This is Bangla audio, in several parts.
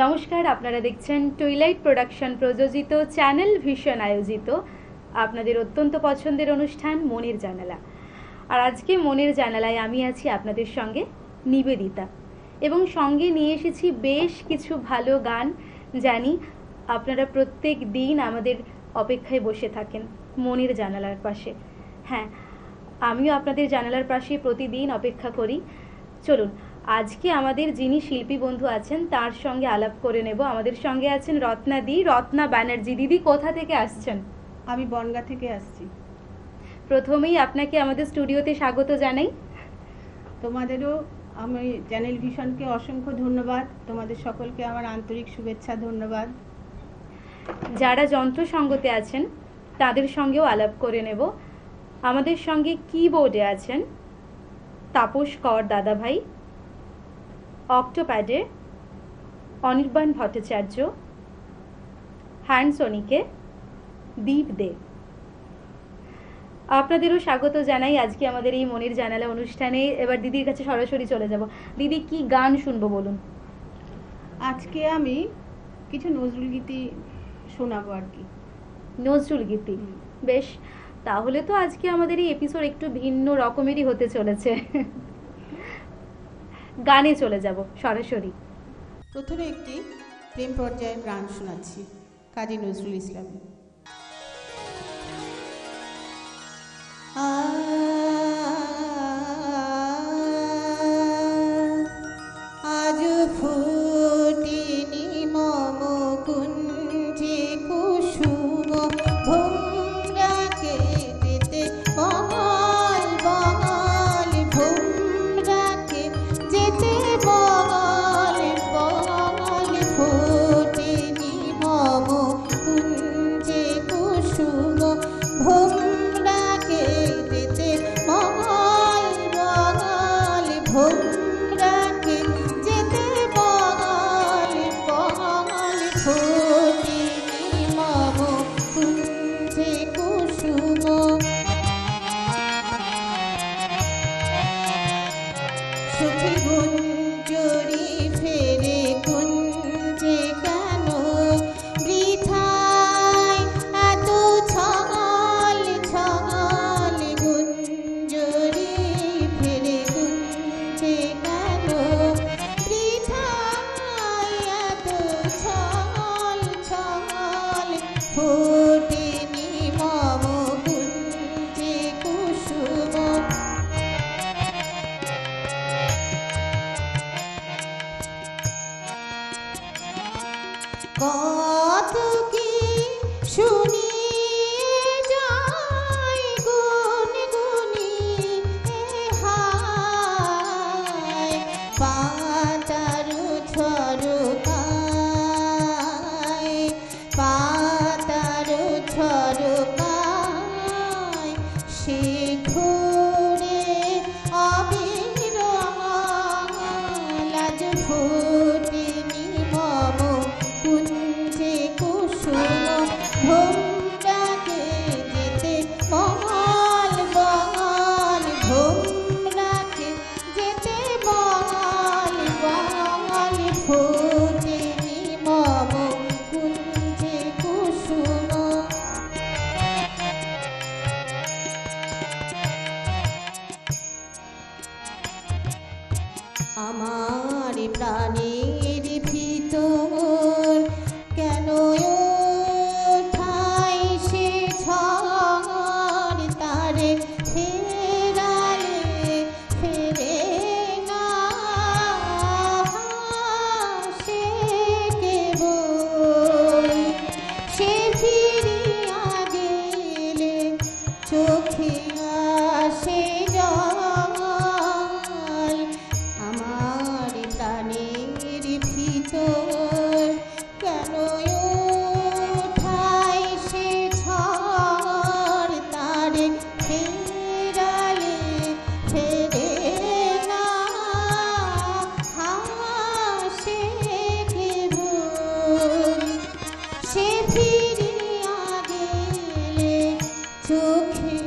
নমস্কার, আপনারা দেখছেন টুইলাইট প্রোডাকশন প্রযোজিত চ্যানেল ভিশন আয়োজিত আপনাদের অত্যন্ত পছন্দের অনুষ্ঠান মনের জানালা। আর আজকে মনের জানালায় আমি আছি আপনাদের সঙ্গে নিবেদিতা, এবং সঙ্গে নিয়ে এসেছি বেশ কিছু ভালো গান। জানি আপনারা প্রত্যেক দিন আমাদের অপেক্ষায় বসে থাকেন মনের জানালার পাশে। হ্যাঁ, আমিও আপনাদের জানালার পাশে প্রতিদিন অপেক্ষা করি। চলুন আজকে আমাদের যিনি শিল্পী বন্ধু আছেন তার সঙ্গে আলাপ করে নেব। আমাদের সঙ্গে আছেন রত্না ব্যানার্জি। দিদি, কোথা থেকে আসছেন? আমি বনগাঁ থেকে আসছি। প্রথমেই আপনাকে আমাদের স্টুডিওতে স্বাগত জানাই। তোমাদেরও আমি চ্যানেল ভিশনকে অসংখ্য ধন্যবাদ, তোমাদের সকলকে আমার আন্তরিক শুভেচ্ছা, ধন্যবাদ। যারা যন্ত্র সঙ্গতে আছেন তাদের সঙ্গেও আলাপ করে নেব। আমাদের সঙ্গে কিবোর্ডে আছেন তাপস কর দাদাভাই, অক্টোপ্যাডে অনির্বাণ ভট্টাচার্য, হ্যান্ডসনিকে দীপ দে। আপনাদেরও স্বাগত জানাই আজকে আমাদের এই মনের জানালা অনুষ্ঠানে। এবার দিদির কাছে সরাসরি চলে যাব। দিদি, কি গান শুনবো বলুন? আজকে আমি কিছু নজরুল গীতি শোনাবো আর কি। নজরুল গীতি? বেশ, তাহলে তো আজকে আমাদের এই এপিসোড একটু ভিন্ন রকমেরই হতে চলেছে। গানে চলে যাব সরাসরি। প্রথমে একটি প্রেম পর্যায়ের গান শোনাচ্ছি, কাজী নজরুল ইসলামের। আজ ফুটিনি মম কুঞ্জে কুসুম ভোমরা কেটেতে বঙাল বঙাল ভোমরা যেতে বঙাল বঙাল ফুটিনি মম কুঞ্জে কুসুম ভোমরা কেটেতে বঙাল বঙাল ভোমরা যেতে বঙাল বঙাল ফুটিনি মম কুঞ্জে কুসুম। সুখী গুঞ্জরি ফেরে কুঞ্জে কেন বৃথায় এত ছঙাল ছঙাল গুঞ্জরি ফেরে কুঞ্জে কেন বৃথায় এত ছঙাল ছঙাল ফোটেনি মম কুঞ্জে কুসুম। কত কি শুনিয়ে যাই গুন গুনি হায় পাতার ঝরকায় পাতার ঝরকায় সে ঘুরে অবিরল আজ ফুটিনি মম কুঞ্জে কুসুম ভোমরা যেতে বঙাল বঙাল ভোমরা যেতে বঙাল বঙাল ফুটিনি মম কুঞ্জে কুসুম। আমার প্রাণের ভিতর কেন ওঠায় সে ঝড় তারে ফেরালে ফেরে না সে কেবল সে ফিরিয়া গেলে চোখে আসে জল। আমার প্রাণের ভিতর কেন ওঠায় সে ঝড় তারে ফেরালে ফেরে না সে কেবল সে ফিরিয়া গেলে চোখে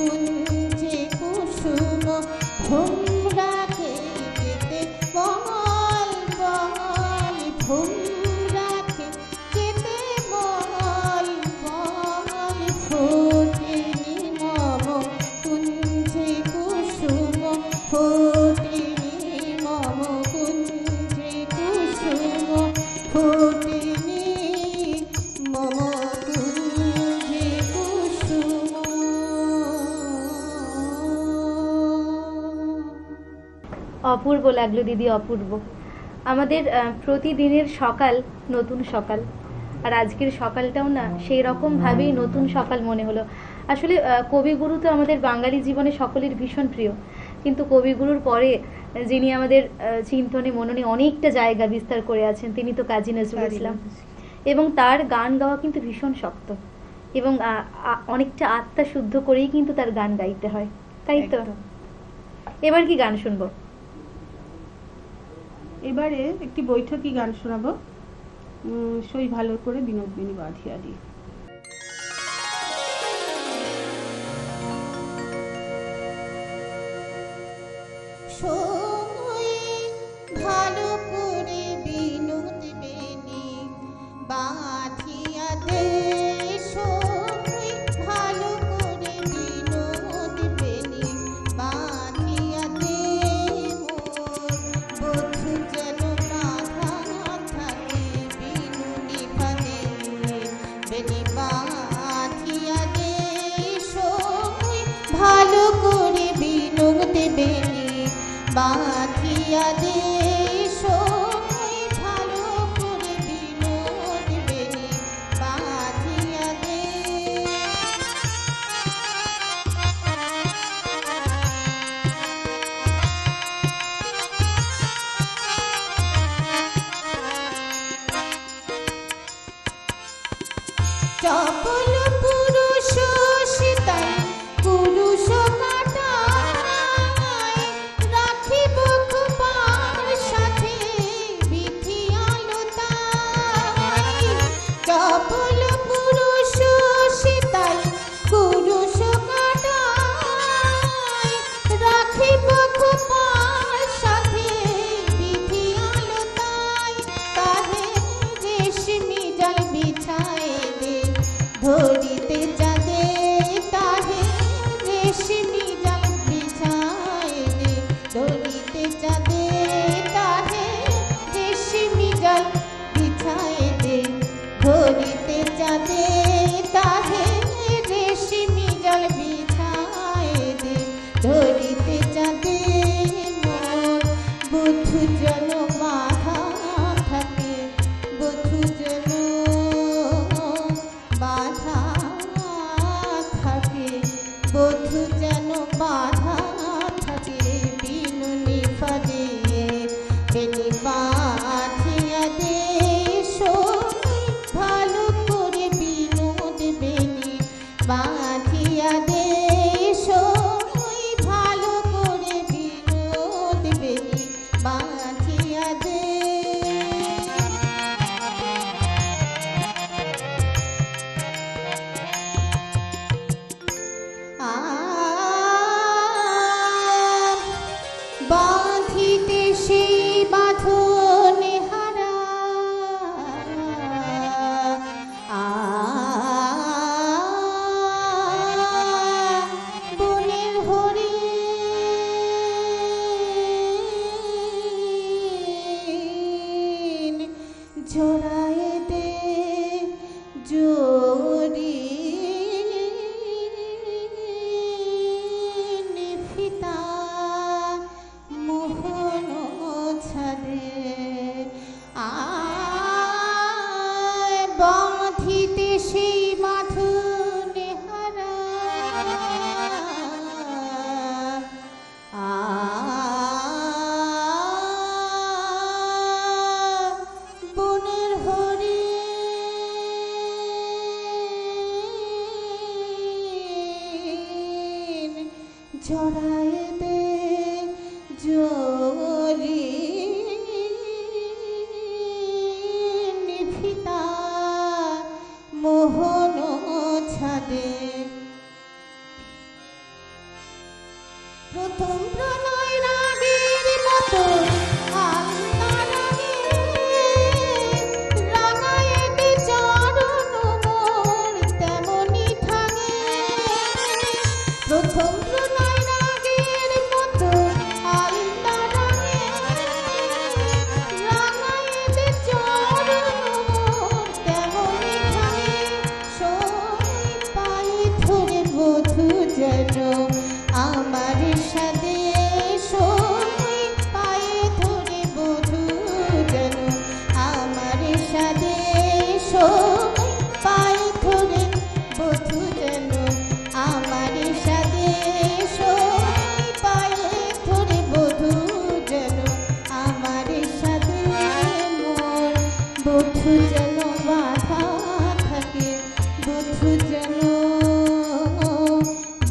কুঞ্জে কুসুম ঘুম রাখে যেতে বল বল ঘুম রাখে যেতে বল বল ফোটেনি মম কুঞ্জে কুসুম ফোটেনি মম কুঞ্জে কুসুম ফোটেনি মম কুঞ্জে কুসুম। অপূর্ব লাগলো দিদি, অপূর্ব। আমাদের প্রতিদিনের সকাল নতুন সকাল, আর আজকের সকালটাও না সেই রকম ভাবেই নতুন সকাল মনে হলো। আসলে কবিগুরু তো আমাদের বাঙালি জীবনে সকলের ভীষণ প্রিয়, কিন্তু কবিগুরুর পরে যিনি আমাদের চিন্তনে মননে অনেকটা জায়গা বিস্তার করে আছেন তিনি তো কাজী নজরুল ইসলাম। এবং তার গান গাওয়া কিন্তু ভীষণ শক্ত, এবং অনেকটা আত্মা শুদ্ধ করেই কিন্তু তার গান গাইতে হয়, তাই তো? একদম। এবার কি গান শুনবো? এবারে একটি বৈঠকি গান শোনাবো, সই ভালো করে বিনোদিনী বাঁধিয়া দি। সই ভালো করে বিনোদিনী বাঁধিয়া দে, সই ভালো করে বিনোদিনী বাঁধিয়া দে, মোর বধূ যেন বাঁধা থাকে বিনুনি ফাঁদে, বেনি বাঁধিয়া দে, সই ভালো করে বিনোদিনী বাঁধিয়া দে, সই ভালো করে বিনোদিনী বাঁধিয়া দে। চপল পুরুষ সীতাই কুরুষ কাটায়, রাখিব খোপার সাথে বিধি আলতায়। চপল পুরুষ সীতাই কুরুষ কাটায়, রাখিব খোপার সাথে বিধি আলতায়। তাহে রেশমি জাল বিছায়ে দে, ধরিতে চাঁদে, তাহে রেশমি জাল বিছায়ে দে, ধরিতে চাঁদে, তাহে রেশমি জাল বিছায়ে দে, ধরিতে চাঁদে, তাহে রেশমি জাল বিছায়ে দে, ধরিতে চাঁদে, মোর বধূ যেন বাঁধা থাকে, বধূ যেন বাঁধা থাকে, বধূ যেন বাঁধা থাকে বিনুনি ফাঁদে, বেনি বাঁধিয়া দে, সই ভালো করে বিনোদিনী বাঁধিয়া দে, সই ভালো করে বিনোদিনী বাঁধিয়া দে। বাঁধিতে সেই বাঁধনে হারা, বনের হরিণ জড়ায়ে দে, জড়ি ফিতা মোহন ছাদে, বাঁধিতে সেই বাঁধনে হারা, বনের হরিণ জড়ায়ে দে, জড়ি ফিতা মোহন ছাদে। প্রথম প্রণয় রাগের মতো আলতা রাগে রাঙায়েতে চরণ মোর তেমনি থাকে। প্রথম প্রণয় রাগের মতো আলতা রাগে রাঙায়েতে চরণ মোর তেমনি থাকে। সই পায়ে ধরে বধূ যেন আমার সাথে, সই পায়ে ধরে বধূ যেন আমার সাথে, সই পায়ে ধরে বধূ যেন আমার সাথে, সই পায়ে ধরে বধূ যেন আমার সাথে। মোর বধূ যেন বাধা থাকে, বধূ যেন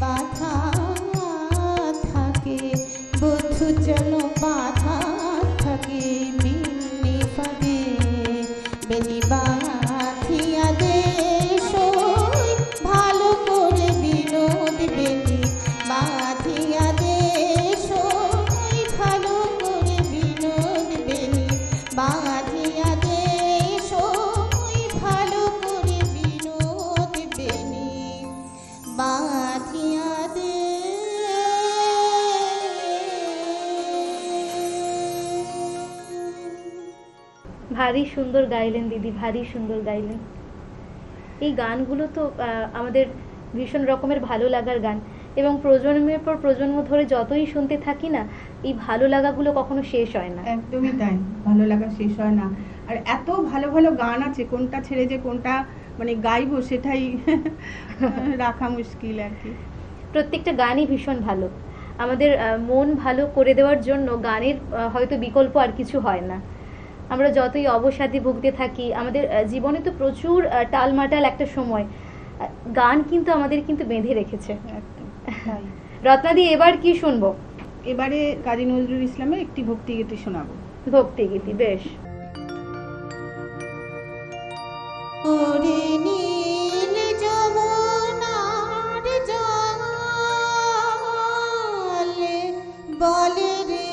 বাধা থাকে, বধূ যেন বাধা থাকে। মিন্নি পাবে বেনি বাঁধিয়া দে, সই ভালো করে বিনোদ বেনি বাঁধিয়া দে, সই ভালো করে বিনোদ বেনি বাঁধিয়া দে, সই ভালো করে বিনোদ বেনি বাঁধিয়া দে। ভারী সুন্দর গাইলেন দিদি, ভারী সুন্দর গাইলেন। এই গানগুলো তো আমাদের ভীষণ রকমের ভালো লাগার গান, এবং প্রজন্মের পর প্রজন্ম ধরে যতই শুনতে থাকি না, এই ভালো লাগাগুলো কখনো শেষ হয় না। একদমই তাই, ভালো লাগা শেষ হয় না। আর এত ভালো ভালো গান আছে, কোনটা ছেড়ে যে কোনটা মানে গাইবো সেটাই রাখা মুশকিল আর কি। প্রত্যেকটা গানই ভীষণ ভালো। আমাদের মন ভালো করে দেওয়ার জন্য গানের হয়তো বিকল্প আর কিছু হয় না। আমরা যতই অবসাদে ভুগতে থাকি, আমাদের জীবনে তো প্রচুর টালমাটাল একটা সময়, গান কিন্তু আমাদের কিন্তু বেঁধে রেখেছে। একদম তাই। রত্নাদি, এবার কি শুনবো? এবারে কাজী নজরুল ইসলামের একটি ভক্তিগীতি শোনাবো। ভক্তিগীতি, বেশ। ওরে নীল যমুনার জলে বলে রে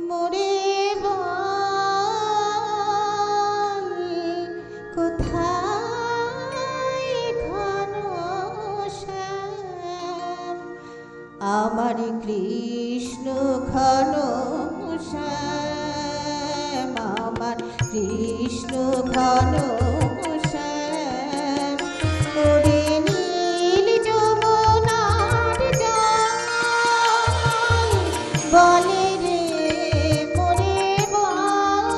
মোরে বল, কোথায় ঘনশ্যাম আমার কৃষ্ণ ঘনশ্যাম, আমার কৃষ্ণ ঘনশ্যাম। ওরে নীল যমুনার জল বলে রে মোরে বল,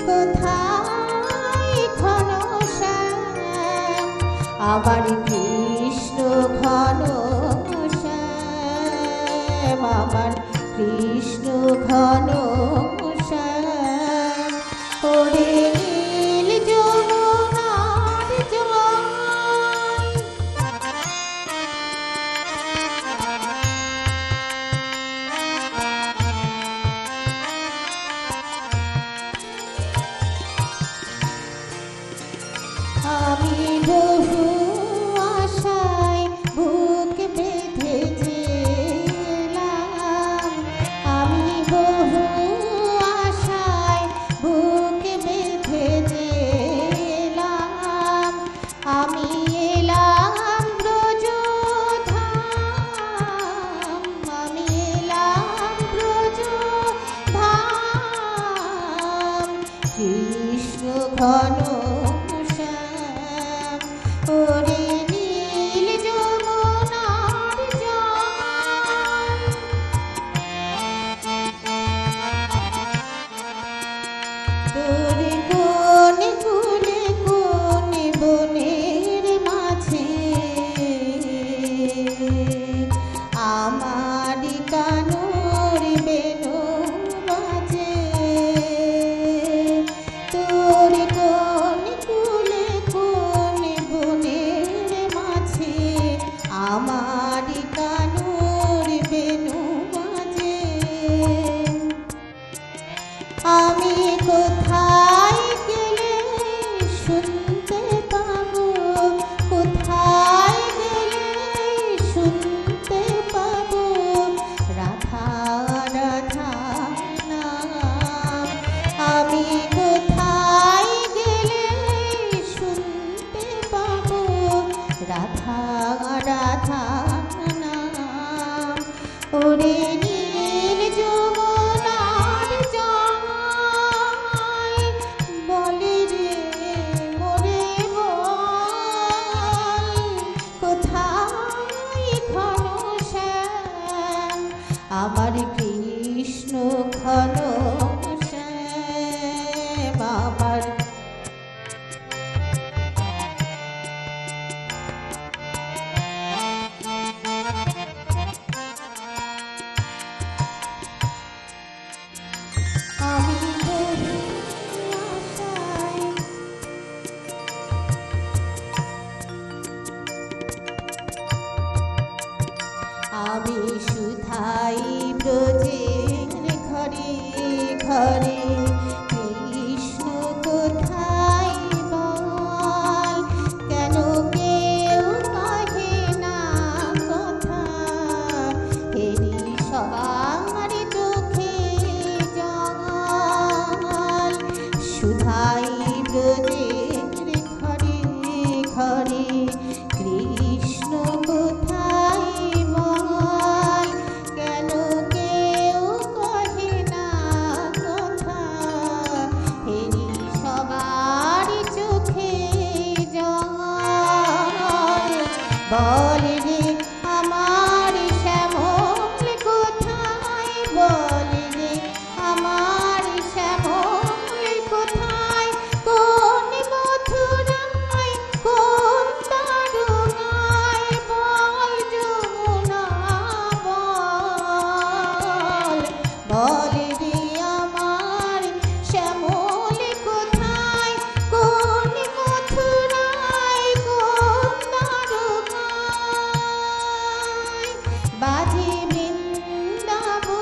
কোথায় ঘনশ্যাম আমার কৃষ্ণ ঘনশ্যাম, আমার কৃষ্ণ ঘনশ্যাম। ওরে নীল যমুনার জল। আমি বহু আশায় বুক বেঁধেছিলাম, আমি বহু আশায় বুক বেঁধেছিলাম। আমি এলাম ব্রজধাম, আমি এলাম ব্রজধাম, কৃষ্ণ ঘনশ্যাম। ওরে নীল যমুনার জল। তোর কোন কুলে কোন বনের রাধা রাধা নাম ওরে নীল যমুনার জয় বলে রে মোরে বল কোথায় ঘনশ্যাম আমার কৃষ্ণ ঘনশ্যাম আমার আমি বহু আশায় আমি সুধাই ব্রজের ঘরে ঘরে কৃষ্ণ কোথায় বল কেন কেউ কহে না কথা হেরি সবার চোখে জল সুধাই ব্রজের ঘরে ঘরে কৃষ্ণ কোথায় বল কেন কেউ কহে না কথা হেরি সবার চোখে জল বল রে আমার শ্যামল কোথায় বল রে আমার শ্যামল কোথায় কোন মথুরায় কোন তারুণায় বল যমুনা বল বল রে আমার শ্যামল কোথায় কোন মথুরায় কোন তারুণায় বাজে বৃন্দাবনের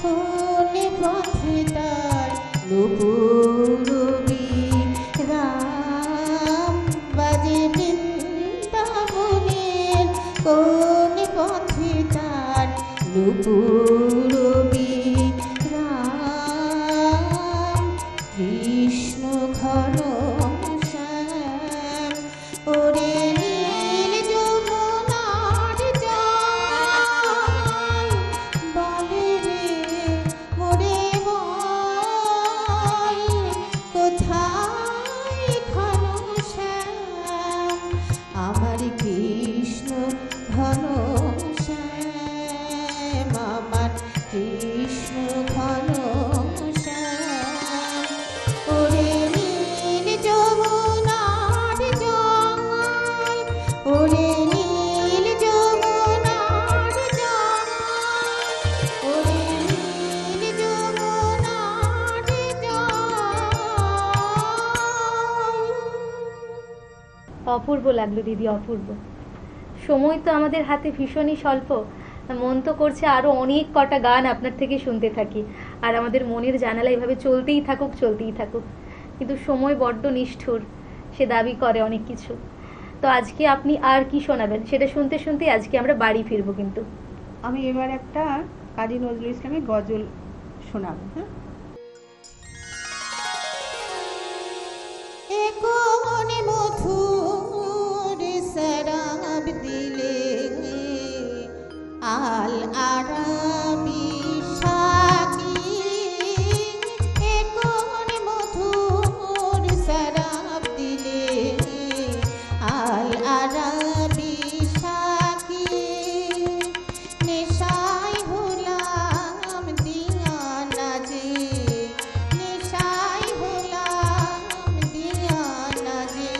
কোন পথে তার নুপুরবি রাম বাজে বৃন্দাবনের কোন পথে তার নুপুরবি রাম কৃষ্ণ ঘনশ্যাম ওরে নীল যমুনার জল বলে রে মোরে বল কোথায় ঘনশ্যাম আমার কৃষ্ণ ঘনশ্যাম আমার কৃষ্ণ ঘনশ্যাম ওরে নীল যমুনার জল ওরে নীল যমুনার জল ওরে নীল যমুনার জল অপূর্ব লাগলো দিদি, অপূর্ব। সময় তো আমাদের হাতে ভীষণই স্বল্প, মন তো করছে আরো অনেক কটা গান আপনার থেকে শুনতে থাকি, আর আমাদের মনের জানালা এভাবে চলতেই থাকুক চলতেই থাকুক, কিন্তু সময় বড্ড নিষ্ঠুর, সে দাবি করে অনেক কিছু। তো আজকে আপনি আর কি শোনাবেন সেটা শুনতে শুনতে আজকে আমরা বাড়ি ফিরবো। কিন্তু আমি এবার একটা কাজী নজরুল ইসলামের গজল শোনাবো। হ্যাঁ, কোন মধুর শরাব দিলে আল আরাবি সাকি কোন মধুর শরাব দিলে আল আরাবি সাকি নেশায় হলাম দিয়ানা যে নেশায় হলাম দিয়ানা যে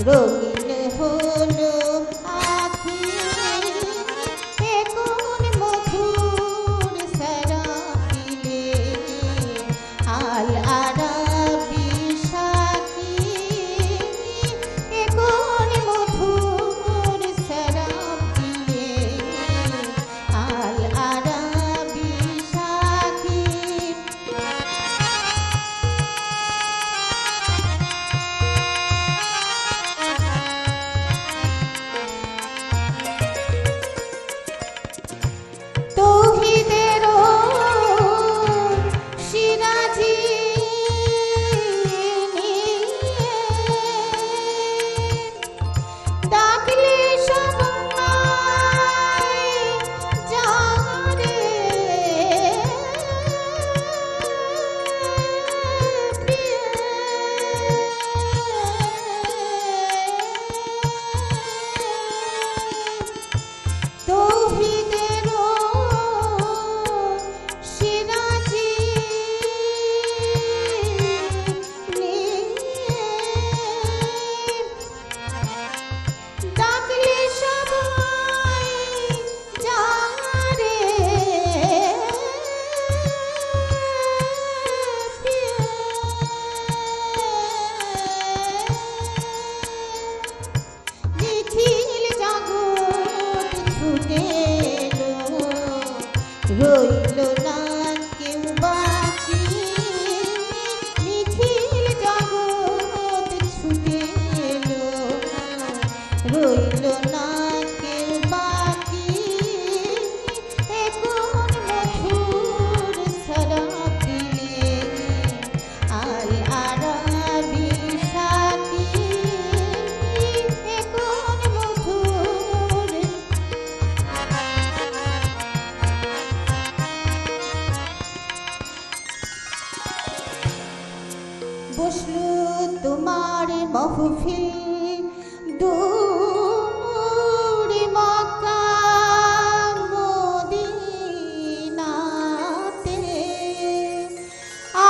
রঙিন হলো আখি কোন মধুর শরাব দিলে আল আরাবি সাকি কোন মধুর শরাব দিলে আল আরাবি সাকি রইল না কেউ বাকি, এ কোন মধুর শরাব দিলে আল আরাবি সাকি, এ কোন মধুর। বসলো তোমার মহফিল দূর মক্কা মদিনাতে,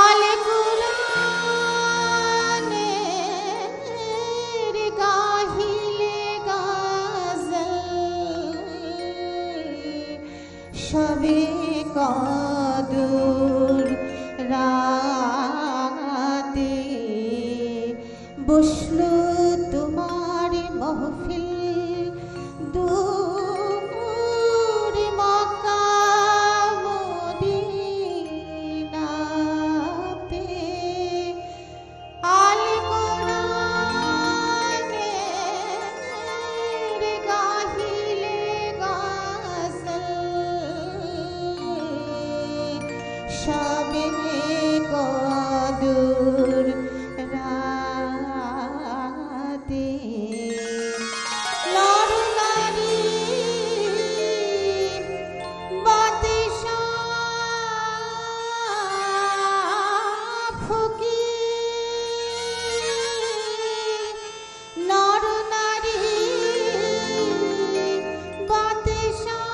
আলে কুরআনের গাহিলে গাজল, সবে কদর রাতে বসলো তোমার মহফিল দূর মক্কা মদিনাতে, আল কোরআনের গাহিলে গাজল, সবে কদর রাতে। নর নারী বাদশাহ ফকির, নর নারী বাদশাহ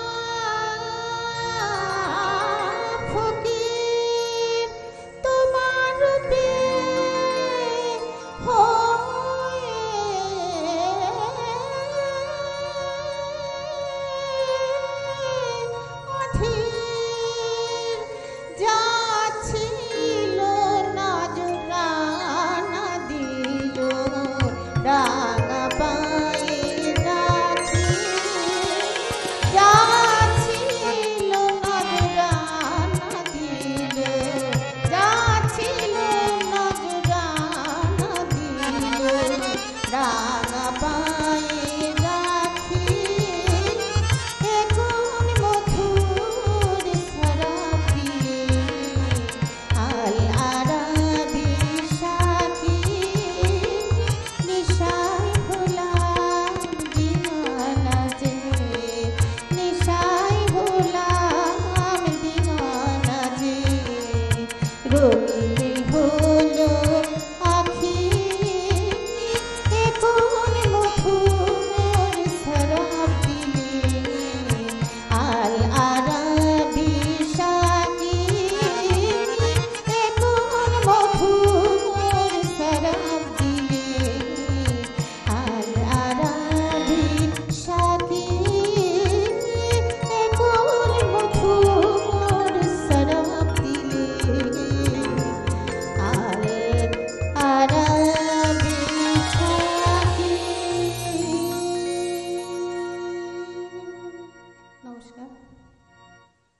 ফকির, তোমার রূপে হয়ে অধীর, যাচ্ছিল নজরানা দিল রাঙা পায়ে রাখি, যাচ্ছিল নজরানা দিল, যাচ্ছিল নজরানা দিল রাঙা পায়ে